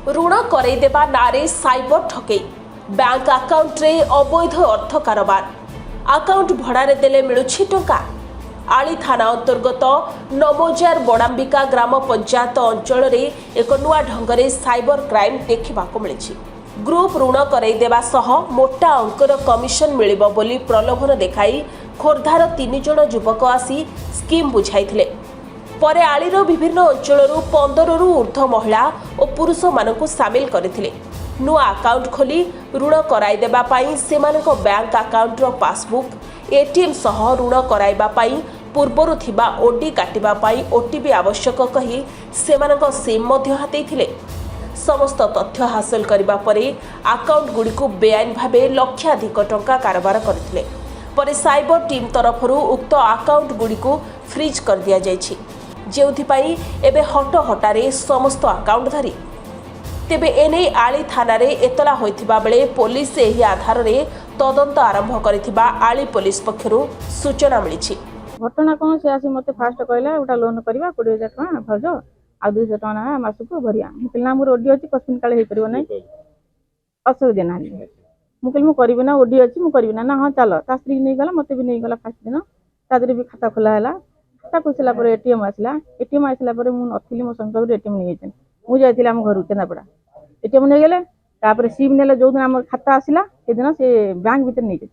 ऋण करईदेवा नारे cyber ठकई bank account रे अवैध अर्थ कारोबार आकाउंट भड़ारे देले मिलुछि टंका। आली थाना अंतर्गत नमोजार बड़ाम्बिका ग्राम पंचायत अंचल रे एक नुआ ढंगरे साइबर क्राइम देखिबाकु मिलिछि। ग्रुप ऋण करईदेवा सह मोटा अंकर कमिशन मिलिबो बोली प्रलोभन देखाई खोर्धार 3 जण युवक आसी स्कीम बुझाइथिले। परे आलीर विभिन्न अंचलरू 15 रु ऊर्ध्व महिला और पुरुष मानकु सामिल करथिले। नुआ अकाउंट खोली ऋण कराइदेबा पाई सेमानक बैंक अकाउंट रो पासबुक एटीएम सह ऋण कराइबा पाई पूर्वरु थिबा ओडी काटिबा पाई ओटीपी आवश्यक कही सेमानक सिम मध्य हातेइथिले। समस्त तथ्य हासिल करिबा परे अकाउंट गुड़िकु बेआईन भाबे लक्षाधिक टंका कारोबार करथिले। परे साइबर टीम तरफरु उक्त अकाउंट गुड़िकु फ्रीज कर दिया जायछि, जेउथिपाई एबे हट हटारे समस्त अकाउंट धरी। तेबे एने आली थाना रे एतला होइथिबा बेले पुलिस एही आधार रे तदंत आरंभ करिथिबा आली पुलिस पक्षरु सूचना मिलिछि। घटना कौन से आसी मते फास्ट कहला उटा लोन करबा 20000 टका भज आ 200 टका ना मासको भरिया मुकलना मोर ओडी अछि कसिन काले हे परबो नै असुविधा नाही मुकल मु करबी ना ओडी अछि मु करबी ना हां चलो ता स्त्री नै गला मते भी नै गला फास्ट दिन तादरे भी खाता खोला हैला खाता खोसला पर एटीएम आसला पर मु नथिली मो संग एटीएम नै जेतन मु जाइथिला हम घर केनापड़ा एटीएम नै गेले तापर सिम नेले जो दिन हमर खाता आसला से दिन से बैंक भीतर नै जेत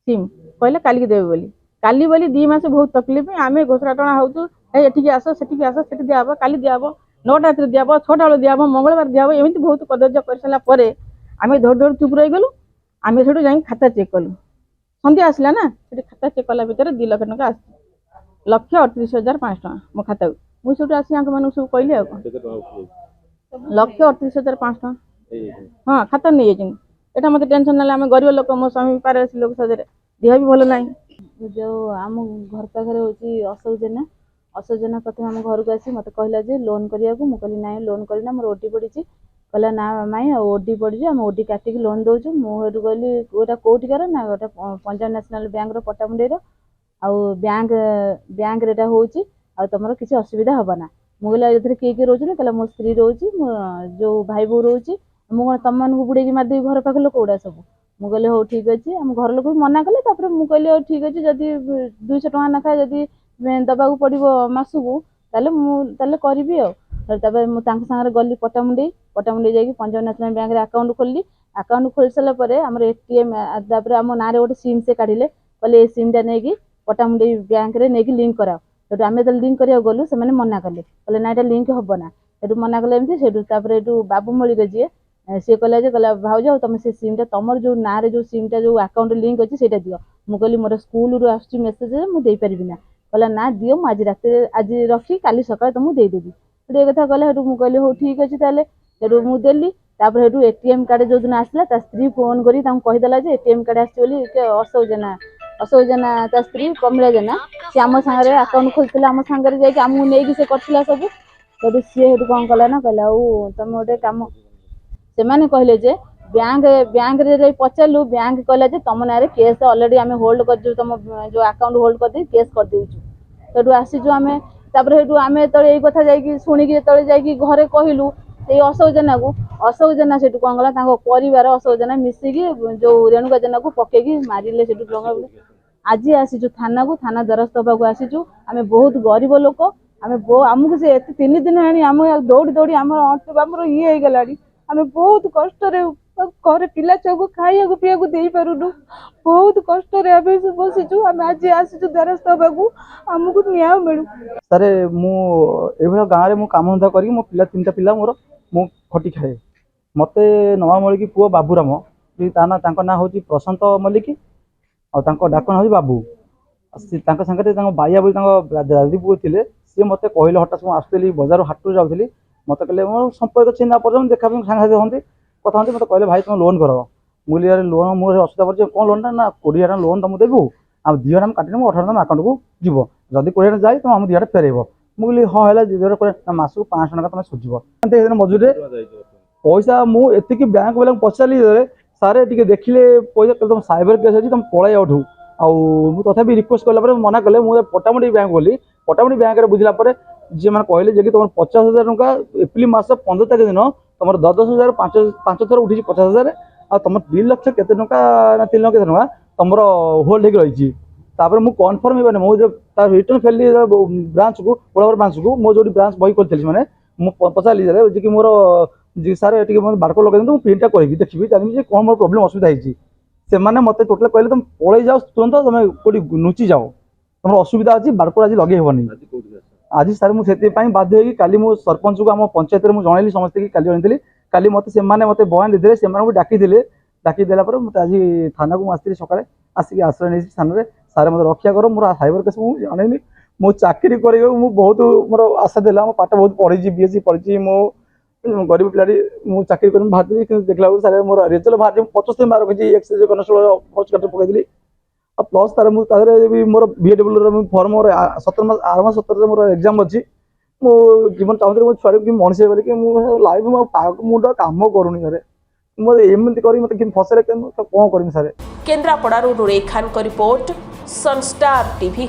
सिम कहले काली देबे बोली काली बोली 2 मास बहुत तकलीफ आमे घोषरा टणा होउछु एठी आस सेठी दियाबो काली दियाबो 9टा रात दियाबो 6टा बेला दियाबो मंगलवार दियाबो एमिति बहुत कदर्ज करसला परे आमे धड़ धड़ चुप रही गलु। आमे सेठु जाई खाता चेक कलु संध्या आसला ना सेठी खाता चेक कला भीतर 2 लाख टका आस 1,38,500 टका मो खाता मु सेठु आसी आंक मानु सब कहले आ 1,38,500 टका हां खाता नै जेजिन एटा मते टेंशन नाले आमे गरीब लोक मो स्वामी पारे लोक सजरे देह भी भलो नाही जो आम घर पाखे हूँ असौजना प्रथम आम घर को आसी मत कहला जे लोन करिया को कहली ना लोन करना मोर ओडी पड़ी कहला ना माई ओडी पड़ी आम ओडी काटिक लोन दौचु मुझे कहली गोटा कौटिकार ना गोटे पंजाब नेशनल बैंक पट्टामुंडईर बैंक रेटा हूँ तुम किसी असुविधा हेना मुझे किए किए रोचे कहला मो स्त्री रोचे जो भाई बो रोचे मुझे तुम मान बुड़े मारिदेवी घर पाख लोक गुड़ा सब मुझे हो ठीक अच्छे आम घर लोग भी मना कले मुझे ठीक अच्छे जदि 200 टका नाखा जदि दबा पड़ो मसकू ताले करी आगे गली पट्टामुंडई जाकि पंजाब नेशनल बैंक अकाउंट खोली अकाउंट खोल सारापर आम एटीएम आम ना गोटे सिम से काढ़िले कहले सिमटा नहीं पट्टामुंडई बैंक रे नहीं लिंक कराओ तो आम जो लिंक करा गलु से मना कले ना ये लिंक हेना से मना कले एमती बाबू मलिक जी सी कहला भाज तुम से सिमटा तुम जो ना जो सिमटा जो अकाउंट लिंक अच्छे से दियो मु कहली मोर स्कूल रू आस मेसेज मुझे पारि ना कहला ना दियो आज रात आज रखी काली सकाल तुमको देदेवी ये कथा कहला मुझे कहली हो ठीक अच्छे ताले मुझे एटीएम कार्ड जो दिन आसला स्त्री फोन कहीदेला एटीएम कार्ड आसौजना स्त्री कमला जेना सी आम सागर अकाउंट खोलते आम सागर जामको नहीं से करला सब सी कौन कला ना कहला तुम गोटे कम से मैंने कहले जे बैंक रे पचारू बैंक कहला जे तुम ना केस ऑलरेडी आम होल्ड कर तुम जो अकाउंट होल्ड कर दे केस कर देछु आसीचु आम आम ये कथा जाकि शुणिकी जो घरे कहलु ये असौजना से कौन कला परिवार असौजना मिसिकी जो रेणुका जेना को पकईकी मारे से आज आसीचु थाना को थाना द्वारस्थ होगा आसीचु आम बहुत गरीब लोक आमको से 3 दिन है आम दौड़ी दौड़ी आम ये गला आम बहुत कष्ट घर पिला छुआ खाया पीया दे पारुनु बहुत कष्ट बसीचु आम आज आसीचु द्वारस्थ होगा आमको न्याय मिलू सर मुझे गाँव में कम धंदा कर मो पिला 3टा पिला मोर मु खटी खाए मत नवा मलिक पुओ बाबूराम ता ना हूँ प्रशांत मल्लिक और डाक ना हूँ बाबू सागर बाइया बोली दादी पुओ थे सी मत कहले हठात मुझे आसुली बजार हाट जाऊँगी मत कहले मोर संपर्क चिन्ह पर्यटन देखा सांगे हमें कथा हमें मत कहले भाई तुम लोन कर मुझे लोन मुझे असुविधा पड़े कौन लोन ना 20 टका लोन तुम देवु आ 2 टका काटने 18 टका अकाउंट को जीव जदि 20 टका जाए तुम आम 2 टका फेरब मुझे हाँ है 2 टका मासक 500 टका तुम सुझब मजूरी पैसा मुझे बैंक वाला पचारि सारे टे देखिले पैसा तुम साइबर केस अच्छी तुम पलि उठू तथापि रिक्वेस्ट कला मना कले मुझे पट्टामुंडी बैंक बोली पट्टामुंडी बैंक बुझला जी मैंने कहले कि तुम 50,000 टका एप्रिल मास 15 तारिख दिन तुम 10,000 पांच थर उठी 50,000 आ तुम 2 लाख केते टंका ना 3 लाख केते टंका तुम होल्ड होगी रही तापर मु कन्फर्म हेबानी मो जो रिटर्न फेरली ब्रांच को कोलाबर ब्रांच को मो जो ब्रांच बही खोली माने मु पचारि जे कि मोर जी सर ये बाड़को लगे तो प्रिंटा करी देखी जानी कौन मोर प्रोब्लेम असुविधा होती से मत टोटाल कहले तुम पलि जाओ तुरंत तुम कौटी नुची जाओ तुम असुविधा अच्छी बाड़को आज लगे हेनी आज सर मुझे बाध्य होगी काली मो सरपंच को आम पंचायत में जनइली समस्त कि काली जनइली काली मत मत बयान देते से डाकी डाकी देला मत आज थाना को आसती सकाଳେ आसिक आश्रय नहीं थाना सारे मत रक्षा कर मोर साइबर केस मुझे जनइनी मो चाकरी कर बहुत मोर आशा देला मो पाठ बहुत पढ़ी बीएससी पढ़ी मो गरीब पिलाटी मुझे चाकरी कर बाहर देखला सारे मोर रेजल्ट बाहर 75 मार्क रखी एक्सएज कनस्टेबल फर्स्ट क्लास पकईली प्लस तार मुझे मोर बीएडब्ल्यू फर्म 17 मास 8 मास 17 मोर एग्जाम अच्छी मो जीवन चाहूँ मो छुआ कि मनीष बोलिक लाइफ मुझे कम करूनी सर मत एमती कर मत फसले कौन करमी सर केन्द्रापड़ारू नूरे खान रिपोर्ट सनस्टार टीवी।